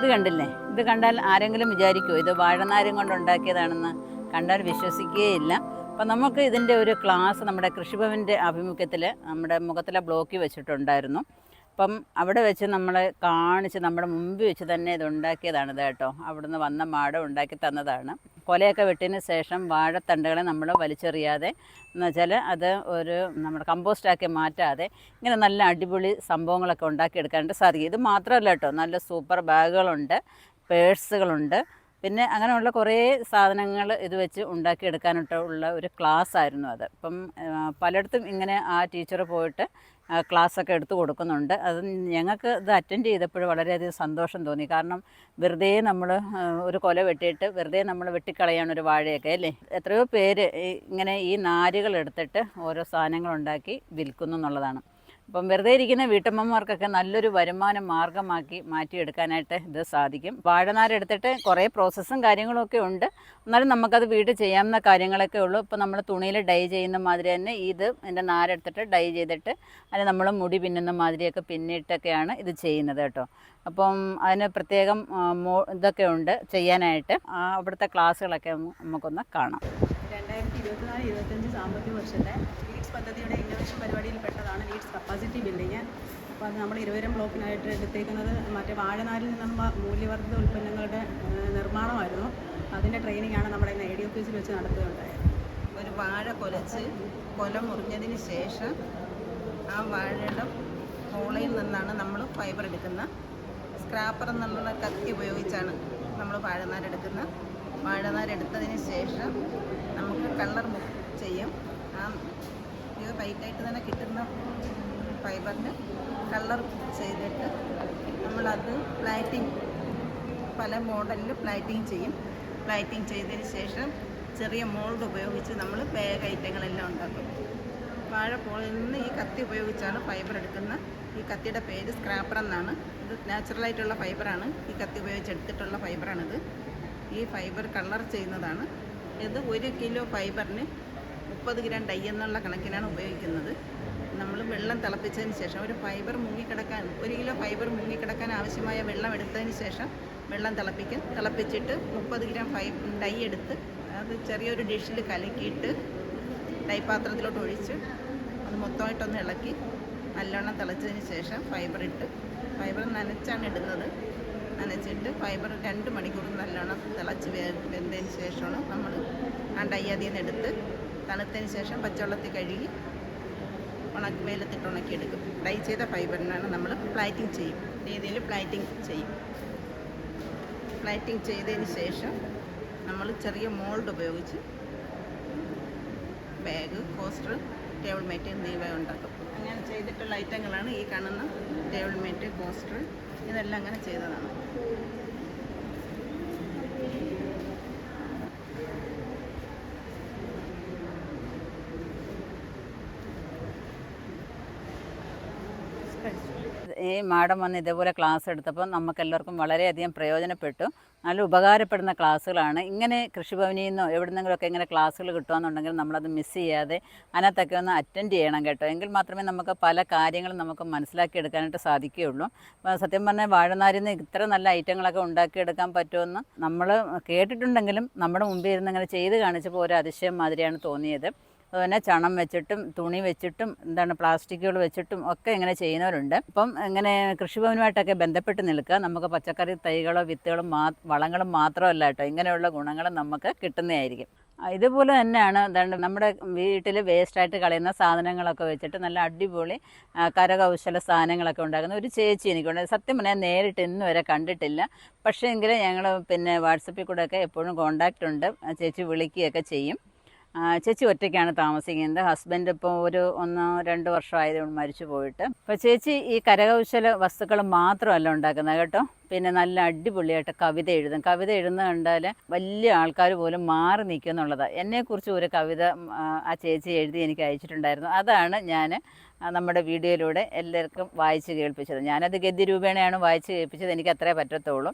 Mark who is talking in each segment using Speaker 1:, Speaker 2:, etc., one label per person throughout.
Speaker 1: ഇത് കണ്ടില്ലേ? ഇത് കണ്ടാൽ ആരെങ്കിലും വിചാരിക്കുമോ ഇത് വാഴനാരും കൊണ്ട് ഉണ്ടാക്കിയതാണെന്ന്? കണ്ടാൽ വിശ്വസിക്കുകയില്ല. അപ്പം നമുക്ക് ഇതിൻ്റെ ഒരു ക്ലാസ് നമ്മുടെ കൃഷിഭവൻ്റെ ആഭിമുഖ്യത്തിൽ നമ്മുടെ മുഖത്തിലെ ബ്ലോക്കിൽ വെച്ചിട്ടുണ്ടായിരുന്നു. അപ്പം അവിടെ വെച്ച് നമ്മൾ കാണിച്ച് നമ്മുടെ മുമ്പിൽ വെച്ച് തന്നെ ഇത് ഉണ്ടാക്കിയതാണിത് കേട്ടോ. അവിടുന്ന് വന്ന മാട ഉണ്ടാക്കി തന്നതാണ്. കൊലയൊക്കെ വെട്ടിയതിന് ശേഷം വാഴത്തണ്ടുകളെ നമ്മൾ വലിച്ചെറിയാതെ എന്ന് വെച്ചാൽ അത് ഒരു നമ്മുടെ കമ്പോസ്റ്റാക്കി മാറ്റാതെ ഇങ്ങനെ നല്ല അടിപൊളി സംഭവങ്ങളൊക്കെ ഉണ്ടാക്കിയെടുക്കാനായിട്ട് സാധിക്കും. ഇത് മാത്രമല്ല കേട്ടോ, നല്ല സൂപ്പർ ബാഗുകളുണ്ട്, പേഴ്സുകളുണ്ട്, പിന്നെ അങ്ങനെയുള്ള കുറേ സാധനങ്ങൾ ഇത് വെച്ച് ഉണ്ടാക്കിയെടുക്കാനായിട്ടുള്ള ഒരു ക്ലാസ് ആയിരുന്നു അത്. ഇപ്പം പലയിടത്തും ഇങ്ങനെ ആ ടീച്ചർ പോയിട്ട് ക്ലാസ്സൊക്കെ എടുത്തു കൊടുക്കുന്നുണ്ട്. അത് ഞങ്ങൾക്ക് ഇത് അറ്റൻഡ് ചെയ്തപ്പോൾ വളരെയധികം സന്തോഷം തോന്നി. കാരണം വെറുതെ നമ്മൾ ഒരു കൊല വെട്ടിയിട്ട് വെറുതെ നമ്മൾ വെട്ടിക്കളയാണ് ഒരു വാഴയൊക്കെ അല്ലേ. എത്രയോ പേര് ഇങ്ങനെ ഈ നാരുകൾ എടുത്തിട്ട് ഓരോ സാധനങ്ങളുണ്ടാക്കി വിൽക്കുന്നു എന്നുള്ളതാണ്. അപ്പം വെറുതെ ഇരിക്കുന്ന വീട്ടമ്മമാർക്കൊക്കെ നല്ലൊരു വരുമാന മാർഗ്ഗമാക്കി മാറ്റിയെടുക്കാനായിട്ട് ഇത് സാധിക്കും. വാഴനാരെടുത്തിട്ട് കുറേ പ്രോസസ്സും കാര്യങ്ങളൊക്കെ ഉണ്ട്, എന്നാലും നമുക്കത് വീട്ടിൽ ചെയ്യാവുന്ന കാര്യങ്ങളൊക്കെ ഉള്ളൂ. ഇപ്പോൾ നമ്മൾ തുണിയിൽ ഡൈ ചെയ്യുന്ന മാതിരി തന്നെ ഇതിൻ്റെ നാരെടുത്തിട്ട് ഡൈ ചെയ്തിട്ട് അതിന് നമ്മൾ മുടി പിന്നുന്ന മാതിരിയൊക്കെ പിന്നിട്ടൊക്കെയാണ് ഇത് ചെയ്യുന്നത് കേട്ടോ. അപ്പം അതിന് പ്രത്യേകം ഇതൊക്കെ ഉണ്ട് ചെയ്യാനായിട്ട്. അവിടുത്തെ ക്ലാസ്സുകളൊക്കെ നമുക്കൊന്ന് കാണാം.
Speaker 2: 2024-25 സാമ്പത്തിക വർഷത്തെ ലീഡ്സ് പദ്ധതിയുടെ ഇന്നോവേഷൻ പരിപാടിയിൽ പെട്ടതാണ് ലീഡ്സ് കപ്പാസിറ്റി ബിൽഡിങ്. അപ്പോൾ അത് നമ്മൾ ഇരുവരും ബ്ലോക്കിനായിട്ട് എടുത്തേക്കുന്നത് മറ്റേ വാഴനാരിൽ നിന്നുള്ള മൂല്യവർദ്ധിത ഉൽപ്പന്നങ്ങളുടെ നിർമ്മാണമായിരുന്നു. അതിൻ്റെ ട്രെയിനിങ്ങാണ് നമ്മുടെ ഇന്ന് AD ഓഫീസിൽ വെച്ച് നടത്തുകയുണ്ടായത്.
Speaker 3: ഒരു വാഴ കൊല മുറിഞ്ഞതിന് ശേഷം ആ വാഴയുടെ പോളയിൽ നിന്നാണ് നമ്മൾ ഫൈബർ എടുക്കുന്ന. സ്ക്രാപ്പർ എന്നുള്ള കത്തി ഉപയോഗിച്ചാണ് നമ്മൾ വാഴനാരെടുത്തതിന് ശേഷം നമുക്ക് കളർ ചെയ്യും. ആ ഇത് ടൈറ്റായിട്ട് തന്നെ കിട്ടുന്ന ഫൈബറിന് കളർ ചെയ്തിട്ട് നമ്മളത് പല മോഡലിൽ പ്ലാറ്റിങ് ചെയ്യും. പ്ലാറ്റിങ് ചെയ്തതിന് ശേഷം ചെറിയ മോൾഡ് ഉപയോഗിച്ച് നമ്മൾ ബാഗ് ഐറ്റങ്ങളെല്ലാം ഉണ്ടാക്കും. വാഴപ്പോളിൽ നിന്ന് ഈ കത്തി ഉപയോഗിച്ചാണ് ഫൈബർ എടുക്കുന്ന. ഈ കത്തിയുടെ പേര് സ്ക്രാപ്പർ എന്നാണ്. ഇത് നാച്ചുറലായിട്ടുള്ള ഫൈബറാണ്. ഈ കത്തി ഉപയോഗിച്ച് എടുത്തിട്ടുള്ള ഫൈബറാണിത്. ഈ ഫൈബർ കളർ ചെയ്യുന്നതാണ്. ഇത് 1 കിലോ ഫൈബറിന് 30 ഗ്രാം ഡൈ എന്നുള്ള കണക്കിനാണ് ഉപയോഗിക്കുന്നത്. നമ്മൾ വെള്ളം തിളപ്പിച്ചതിന് ശേഷം 1 കിലോ ഫൈബർ മുങ്ങിക്കിടക്കാൻ ആവശ്യമായ വെള്ളം എടുത്തതിന് ശേഷം വെള്ളം തിളപ്പിച്ചിട്ട് 30 ഗ്രാം ഡൈ എടുത്ത് അത് ചെറിയൊരു ഡിഷിൽ കലക്കിയിട്ട് ഡൈ പാത്രത്തിലോട്ട് ഒഴിച്ച് അത് മൊത്തമായിട്ടൊന്ന് ഇളക്കി നല്ലോണം തിളച്ചതിന് ശേഷം ഫൈബർ നനച്ചാണ് ഇടുന്നത്. നനച്ചിട്ട് ഫൈബർ 2 മണിക്കൂർ നല്ലോണം തിളച്ച് വെന്തതിന് ശേഷമാണ് നമ്മൾ ആ ഡൈ അതിൽ നിന്ന് എടുത്ത് തണുത്തതിന് ശേഷം പച്ചവെള്ളത്തിൽ കഴുകി വെയിലത്തിട്ട് ഉണക്കിയെടുക്കും. ഡൈ ചെയ്ത ഫൈബറിനാണ് നമ്മൾ പ്ലാറ്റിങ് ചെയ്യും. രീതിയിൽ പ്ലാറ്റിങ് ചെയ്തതിന് ശേഷം നമ്മൾ ചെറിയ മോൾഡ് ഉപയോഗിച്ച് ബാഗ്, കോസ്റ്റർ, ടേബിൾ മാറ്റ് എന്നിവ ഉണ്ടാക്കും. അങ്ങനെ ചെയ്തിട്ടുള്ള ഐറ്റങ്ങളാണ് ഈ കാണുന്ന ടേബിൾ മാറ്റ്, കോസ്റ്റർ, ഇതെല്ലാം അങ്ങനെ ചെയ്തതാണ്.
Speaker 1: ഈ മാഡം വന്ന് ഇതേപോലെ ക്ലാസ് എടുത്തപ്പോൾ നമുക്കെല്ലാവർക്കും വളരെയധികം പ്രയോജനപ്പെട്ടു. നല്ല ഉപകാരപ്പെടുന്ന ക്ലാസ്സുകളാണ്. ഇങ്ങനെ കൃഷിഭവനിൽ നിന്നോ എവിടുന്നെങ്കിലുമൊക്കെ ഇങ്ങനെ ക്ലാസ്സുകൾ കിട്ടുകയെന്നുണ്ടെങ്കിൽ നമ്മളത് മിസ് ചെയ്യാതെ അതിനകത്തൊക്കെ ഒന്ന് അറ്റൻഡ് ചെയ്യണം കേട്ടോ. എങ്കിൽ മാത്രമേ നമുക്ക് പല കാര്യങ്ങളും നമുക്ക് മനസ്സിലാക്കിയെടുക്കാനായിട്ട് സാധിക്കുകയുള്ളൂ. സത്യം പറഞ്ഞാൽ വാഴനാരിൽ നിന്ന് ഇത്ര നല്ല ഐറ്റങ്ങളൊക്കെ ഉണ്ടാക്കിയെടുക്കാൻ പറ്റുമെന്ന് നമ്മൾ കേട്ടിട്ടുണ്ടെങ്കിലും നമ്മുടെ മുമ്പിൽ ഇരുന്ന് ഇങ്ങനെ ചെയ്ത് കാണിച്ചപ്പോൾ ഒരു അതിശയം മാതിരിയാണ് തോന്നിയത്. അതുപോലെ ചണം വെച്ചിട്ടും തുണി വെച്ചിട്ടും പ്ലാസ്റ്റിക്കുകൾ വെച്ചിട്ടും ഒക്കെ ഇങ്ങനെ ചെയ്യുന്നവരുണ്ട്. അപ്പം ഇങ്ങനെ കൃഷിഭവനുമായിട്ടൊക്കെ ബന്ധപ്പെട്ട് നിൽക്കുക. നമുക്ക് പച്ചക്കറി തൈകളോ വിത്തുകളും വളങ്ങളും മാത്രമല്ല കേട്ടോ, ഇങ്ങനെയുള്ള ഗുണങ്ങളും നമുക്ക് കിട്ടുന്നതായിരിക്കും. ഇതുപോലെ തന്നെയാണ് നമ്മുടെ വീട്ടിൽ വേസ്റ്റായിട്ട് കളയുന്ന സാധനങ്ങളൊക്കെ വെച്ചിട്ട് നല്ല അടിപൊളി കരകൗശല സാധനങ്ങളൊക്കെ ഉണ്ടാക്കുന്ന ഒരു ചേച്ചി എനിക്കുണ്ട്. സത്യം പറഞ്ഞാൽ നേരിട്ട് ഇന്ന് വരെ കണ്ടിട്ടില്ല. പക്ഷേ എങ്കിൽ ഞങ്ങൾ പിന്നെ വാട്സപ്പിൽ കൂടെയൊക്കെ എപ്പോഴും കോണ്ടാക്റ്റ് ഉണ്ട്. ചേച്ചി വിളിക്കുകയൊക്കെ ചെയ്യും. ചേച്ചി ഒറ്റയ്ക്കാണ് താമസിക്കുന്നത്. ഹസ്ബൻഡ് ഇപ്പോൾ 1-2 വർഷമായതുകൊണ്ട് മരിച്ചു പോയിട്ട്. അപ്പോൾ ചേച്ചി ഈ കരകൗശല വസ്തുക്കൾ മാത്രമല്ല ഉണ്ടാക്കുന്നത് കേട്ടോ. പിന്നെ നല്ല അടിപൊളിയായിട്ട് കവിത എഴുതുന്നത് കണ്ടാൽ വലിയ ആൾക്കാർ പോലും മാറി നിൽക്കും എന്നുള്ളതാണ്. എന്നെക്കുറിച്ച് ഒരു കവിത ആ ചേച്ചി എഴുതി എനിക്ക് അയച്ചിട്ടുണ്ടായിരുന്നു. അതാണ് ഞാൻ നമ്മുടെ വീഡിയോയിലൂടെ എല്ലാവർക്കും വായിച്ച് കേൾപ്പിച്ചത്. ഞാനത് ഗദ്യ രൂപേണയാണ് വായിച്ച് കേൾപ്പിച്ചത്. എനിക്ക് അത്രേ പറ്റത്തുള്ളൂ.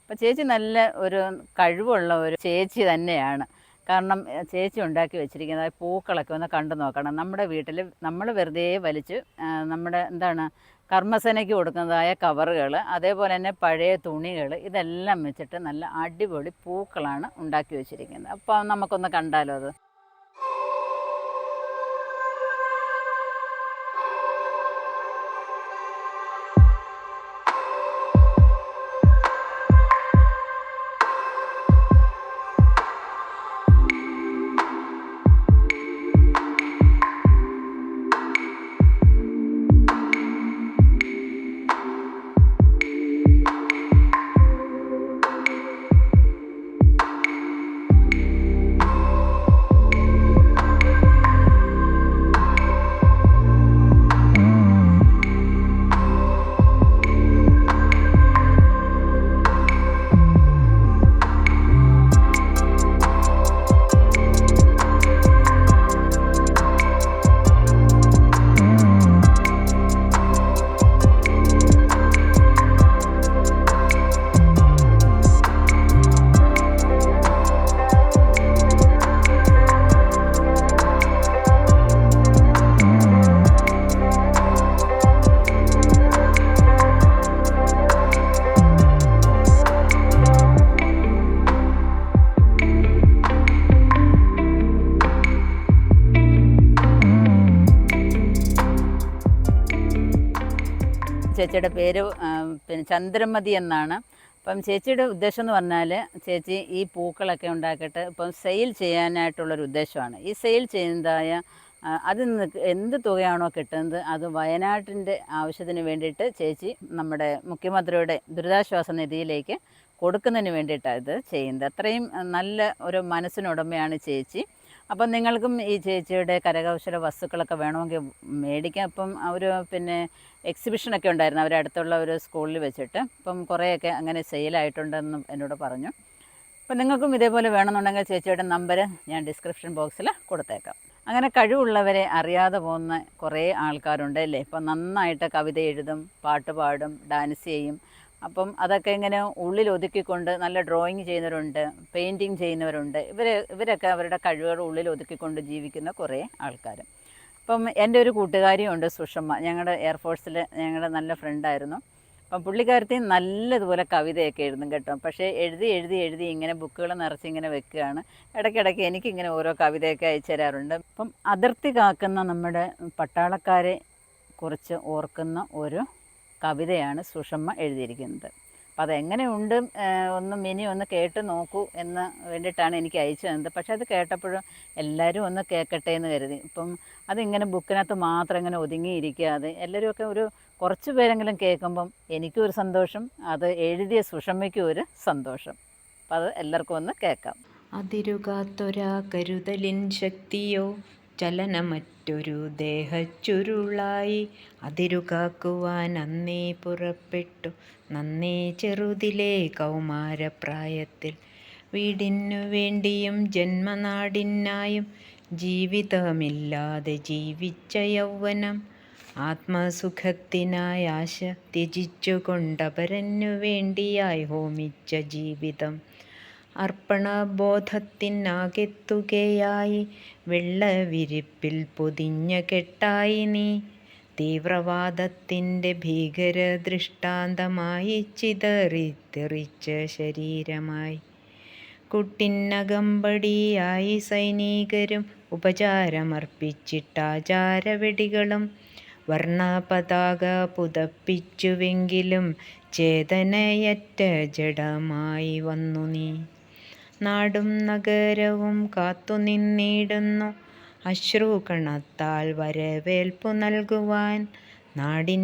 Speaker 1: അപ്പോൾ ചേച്ചി നല്ല ഒരു കഴിവുള്ള ഒരു ചേച്ചി തന്നെയാണ്. കാരണം ചേച്ചി ഉണ്ടാക്കി വെച്ചിരിക്കുന്നത് പൂക്കളൊക്കെ ഒന്ന് കണ്ടു നോക്കണം. നമ്മുടെ വീട്ടിൽ നമ്മൾ വെറുതെ വലിച്ച് നമ്മുടെ കർമ്മസേനയ്ക്ക് കൊടുക്കുന്നതായ കവറുകൾ, അതേപോലെ തന്നെ പഴയ തുണികൾ, ഇതെല്ലാം വെച്ചിട്ട് നല്ല അടിപൊളി പൂക്കളാണ് ഉണ്ടാക്കി വെച്ചിരിക്കുന്നത്. അപ്പോൾ നമുക്കൊന്ന് കണ്ടാലോ അത്. ചേച്ചിയുടെ പേര് പിന്നെ ചന്ദ്രമതി എന്നാണ്. അപ്പം ചേച്ചിയുടെ ഉദ്ദേശം എന്ന് പറഞ്ഞാൽ, ചേച്ചി ഈ പൂക്കളൊക്കെ ഉണ്ടാക്കിയിട്ട് ഇപ്പം സെയിൽ ചെയ്യാനായിട്ടുള്ളൊരു ഉദ്ദേശമാണ്. ഈ സെയിൽ ചെയ്യുന്നതായ അതിൽ നിന്ന് എന്ത് തുകയാണോ കിട്ടുന്നത് അത് വയനാട്ടിൻ്റെ ആവശ്യത്തിന് വേണ്ടിയിട്ട് ചേച്ചി നമ്മുടെ മുഖ്യമന്ത്രിയുടെ ദുരിതാശ്വാസ നിധിയിലേക്ക് കൊടുക്കുന്നതിന് വേണ്ടിയിട്ടാണ് ഇത് ചെയ്യുന്നത്. അത്രയും നല്ല ഒരു മനസ്സിനുടമയാണ് ചേച്ചി. അപ്പം നിങ്ങൾക്കും ഈ ചേച്ചിയുടെ കരകൗശല വസ്തുക്കളൊക്കെ വേണമെങ്കിൽ മേടിക്കാം. അപ്പം അവർ പിന്നെ എക്സിബിഷനൊക്കെ ഉണ്ടായിരുന്നു അവരുടെ അടുത്തുള്ള ഒരു സ്കൂളിൽ വെച്ചിട്ട്. അപ്പം കുറേയൊക്കെ അങ്ങനെ സെയിലായിട്ടുണ്ടെന്നും എന്നോട് പറഞ്ഞു. അപ്പം നിങ്ങൾക്കും ഇതേപോലെ വേണമെന്നുണ്ടെങ്കിൽ ചേച്ചിയുടെ നമ്പർ ഞാൻ ഡിസ്ക്രിപ്ഷൻ ബോക്സിൽ കൊടുത്തേക്കാം. അങ്ങനെ കഴിവുള്ളവരെ അറിയാതെ പോകുന്ന കുറേ ആൾക്കാരുണ്ട് അല്ലേ. ഇപ്പം നന്നായിട്ട് കവിത എഴുതും, പാട്ട് പാടും, ഡാൻസ് ചെയ്യും. അപ്പം അതൊക്കെ ഇങ്ങനെ ഉള്ളിൽ ഒതുക്കിക്കൊണ്ട് നല്ല ഡ്രോയിങ് ചെയ്യുന്നവരുണ്ട്, പെയിൻറ്റിങ് ചെയ്യുന്നവരുണ്ട്. ഇവരൊക്കെ അവരുടെ കഴിവുകൾ ഉള്ളിൽ ഒതുക്കിക്കൊണ്ട് ജീവിക്കുന്ന കുറേ ആൾക്കാർ. അപ്പം എൻ്റെ ഒരു കൂട്ടുകാരിയുണ്ട് സുഷമ്മ, ഞങ്ങളുടെ എയർഫോഴ്സിൽ ഞങ്ങളുടെ നല്ല ഫ്രണ്ടായിരുന്നു. അപ്പം പുള്ളിക്കാരത്തി നല്ലതുപോലെ കവിതയൊക്കെ എഴുതും കേട്ടോ. പക്ഷേ എഴുതി എഴുതി എഴുതി ഇങ്ങനെ ബുക്കുകൾ നിറച്ചിങ്ങനെ വെക്കുകയാണ്. ഇടയ്ക്കിടയ്ക്ക് എനിക്കിങ്ങനെ ഓരോ കവിതയൊക്കെ അയച്ചു തരാറുണ്ട്. അപ്പം അതിർത്തി കാക്കുന്ന നമ്മുടെ പട്ടാളക്കാരെ കുറിച്ച് ഓർക്കുന്ന ഒരു കവിതയാണ് സുഷമ്മ എഴുതിയിരിക്കുന്നത്. അപ്പം അതെങ്ങനെയുണ്ട് ഒന്ന് കേട്ട് നോക്കൂ എന്ന് വേണ്ടിയിട്ടാണ് എനിക്ക് അയച്ചു തന്നത്. പക്ഷേ അത് കേട്ടപ്പോഴും എല്ലാവരും ഒന്ന് കേൾക്കട്ടെ എന്ന് കരുതി. ഇപ്പം അതിങ്ങനെ ബുക്കിനകത്ത് മാത്രം ഇങ്ങനെ ഒതുങ്ങിയിരിക്കാതെ എല്ലാവരുമൊക്കെ ഒരു കുറച്ച് പേരെങ്കിലും കേൾക്കുമ്പം എനിക്കും ഒരു സന്തോഷം, അത് എഴുതിയ സുഷമ്മയ്ക്കും ഒരു സന്തോഷം. അപ്പം അത് എല്ലാവർക്കും ഒന്ന് കേൾക്കാം.
Speaker 4: അതിരുകാത്തൊരാ കരുതലിൻ ശക്തിയോ ചലനമറ്റൊരു ദേഹച്ചുരുളായി അതിരുകാക്കുവാൻ അന്നേ പുറപ്പെട്ടു നന്നേ ചെറുതിലെ കൗമാരപ്രായത്തിൽ. വീടിനു വേണ്ടിയും ജന്മനാടിനായും ജീവിതമില്ലാതെ ജീവിച്ച യൗവനം, ആത്മസുഖത്തിനായി ആശ ത്യജിച്ചുകൊണ്ടപരനു വേണ്ടിയായി ഹോമിച്ച ജീവിതം. അർപ്പണബോധത്തിനാകെത്തുകയായി വെള്ളവിരിപ്പിൽ പൊതിഞ്ഞ കെട്ടായി നീ. തീവ്രവാദത്തിൻ്റെ ഭീകര ദൃഷ്ടാന്തമായി ചിതറിത്തെറിച്ച ശരീരമായി. കുട്ടിനകമ്പടിയായി സൈനികരും ഉപചാരമർപ്പിച്ചിട്ടാചാരവെടികളും വർണ്ണപതാക പുതപ്പിച്ചുവെങ്കിലും ചേതനയറ്റ ജഡമായി വന്നു നീ. നാടും നഗരവും കാത്തുനിന്നിടുന്നു അശ്രുകണത്താൽ വരവേൽപ്പു നൽകുവാൻ. നാടിനഭിമാനമായ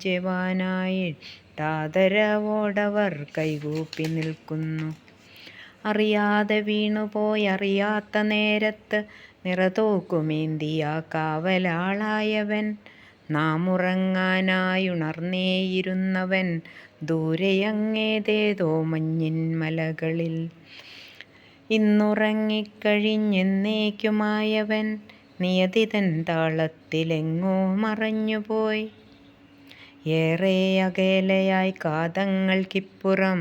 Speaker 4: ജവാനായിട്ടാദരവോടവർ കൈകൂപ്പി നിൽക്കുന്നു. അറിയാതെ വീണുപോയറിയാത്ത നേരത്ത് നിറതോക്കുമേന്തിയ കാവലാളായവൻ. നാം ഉറങ്ങാനായുണർന്നേയിരുന്നവൻ ദൂരെയങ്ങേതേതോ മഞ്ഞിൻ മലകളിൽ. ഇന്നുറങ്ങിക്കഴിഞ്ഞെന്നേക്കുമായവൻ നിയതിതൻ താളത്തിലെങ്ങോ മറഞ്ഞുപോയി. ഏറെ അകലെയായി കാതങ്ങൾക്കിപ്പുറം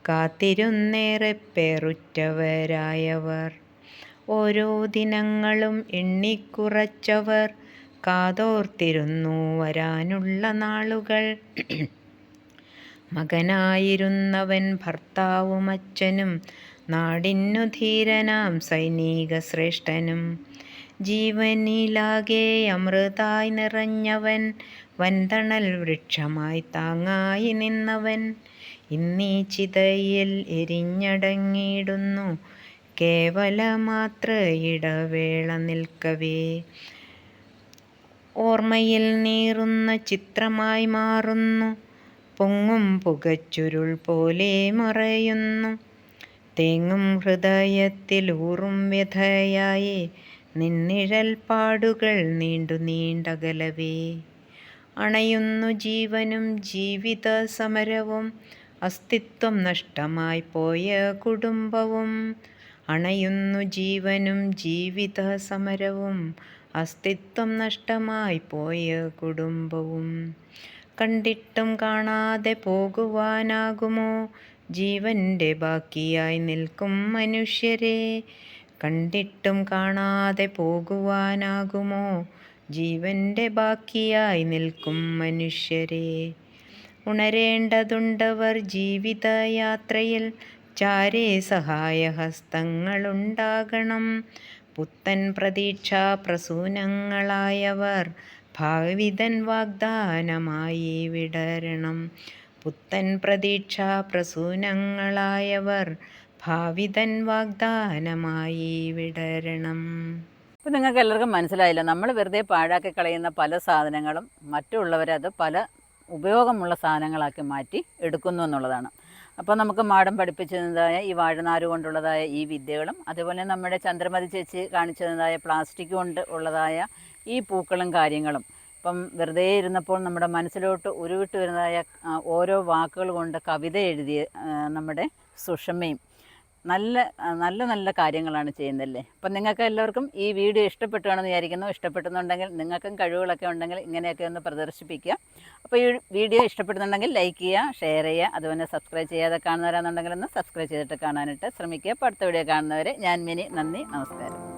Speaker 4: കാത്തിരുന്നേറെ പേറുറ്റവരായവർ. ഓരോ ദിനങ്ങളും എണ്ണിക്കുറച്ചവർ കാതോർത്തിരുന്നു വരാനുള്ള നാളുകൾ. മകനായിരുന്നവൻ ഭർത്താവും അച്ഛനും നാടിന്നു ധീരനാം സൈനിക ശ്രേഷ്ഠനും. ജീവനിലാകെ അമൃതായി നിറഞ്ഞവൻ വൻതണൽ വൃക്ഷമായി താങ്ങായി നിന്നവൻ. ഇന്നീ ചിതയിൽ എരിഞ്ഞടങ്ങിയിടുന്നു കേവലമാത്ര ഇടവേള നിൽക്കവേ. ഓർമ്മയിൽ നീറുന്ന ചിത്രമായി മാറുന്നു, പൊങ്ങും പുകച്ചുരുൾ പോലെ മറയുന്നു. തേങ്ങും ഹൃദയത്തിലൂറും വ്യഥയായി നിന്നിഴൽ പാടുകൾ നീണ്ടു നീണ്ടകലവേ. അണയുന്നു ജീവനും ജീവിത സമരവും, അസ്തിത്വം നഷ്ടമായി പോയ കുടുംബവും. അണയുന്നു ജീവനും ജീവിത സമരവും, അസ്തിത്വം നഷ്ടമായി പോയ കുടുംബവും. കണ്ടിട്ടും കാണാതെ പോകുവാനാകുമോ ജീവൻ്റെ ബാക്കിയായി നിൽക്കും മനുഷ്യരെ? കണ്ടിട്ടും കാണാതെ പോകുവാനാകുമോ ജീവൻ്റെ ബാക്കിയായി നിൽക്കും മനുഷ്യരെ? ഉണരേണ്ടതുണ്ടവർ ജീവിതയാത്രയിൽ, ചാരേ സഹായഹസ്തങ്ങളുണ്ടാകണം. പുത്തൻ പ്രതീക്ഷാ പ്രസൂനങ്ങളായവർ ഭാവിതൻ വാഗ്ദാനമായി വിടരണം. പുത്തൻ പ്രതീക്ഷാ പ്രസൂനങ്ങളായവർ ഭാവിതൻ വാഗ്ദാനമായി വിടരണം.
Speaker 1: ഇപ്പം നിങ്ങൾക്ക് എല്ലാവർക്കും മനസ്സിലായില്ല, നമ്മൾ വെറുതെ പാഴാക്കി കളയുന്ന പല സാധനങ്ങളും മറ്റുള്ളവരത് പല ഉപയോഗമുള്ള സാധനങ്ങളാക്കി മാറ്റി എടുക്കുന്നു എന്നുള്ളതാണ്. അപ്പോൾ നമുക്ക് മാഡം പഠിപ്പിച്ചതായ ഈ വാഴനാര് കൊണ്ടുള്ളതായ ഈ വിദ്യകളും, അതുപോലെ നമ്മുടെ ചന്ദ്രമതി ചേച്ചി കാണിച്ചതായ പ്ലാസ്റ്റിക് കൊണ്ട് ഉള്ളതായ ഈ പൂക്കളും കാര്യങ്ങളും, ഇപ്പം വെറുതെ ഇരുന്നപ്പോൾ നമ്മുടെ മനസ്സിലോട്ട് ഉരുവിട്ട് വരുന്നതായ ഓരോ വാക്കുകൾ കൊണ്ട് കവിത എഴുതിയ നമ്മുടെ സുഷമയും നല്ല നല്ല നല്ല കാര്യങ്ങളാണ് ചെയ്യുന്നതല്ലേ. അപ്പം നിങ്ങൾക്ക് എല്ലാവർക്കും ഈ വീഡിയോ ഇഷ്ടപ്പെട്ടുകയാണെന്ന് വിചാരിക്കുന്നു. ഇഷ്ടപ്പെടുന്നുണ്ടെങ്കിൽ നിങ്ങൾക്കും കഴിവുകളൊക്കെ ഉണ്ടെങ്കിൽ ഇങ്ങനെയൊക്കെ ഒന്ന് പ്രദർശിപ്പിക്കുക. അപ്പോൾ ഈ വീഡിയോ ഇഷ്ടപ്പെടുന്നുണ്ടെങ്കിൽ ലൈക്ക് ചെയ്യുക, ഷെയർ ചെയ്യുക, അതുപോലെ സബ്സ്ക്രൈബ് ചെയ്യാതെ കാണുന്നവരാണെന്നുണ്ടെങ്കിൽ ഒന്ന് സബ്സ്ക്രൈബ് ചെയ്തിട്ട് കാണാനായിട്ട് ശ്രമിക്കുക. അപ്പോൾ അടുത്ത വീഡിയോ കാണുന്നവരെ ഞാൻ മിനി. നന്ദി, നമസ്കാരം.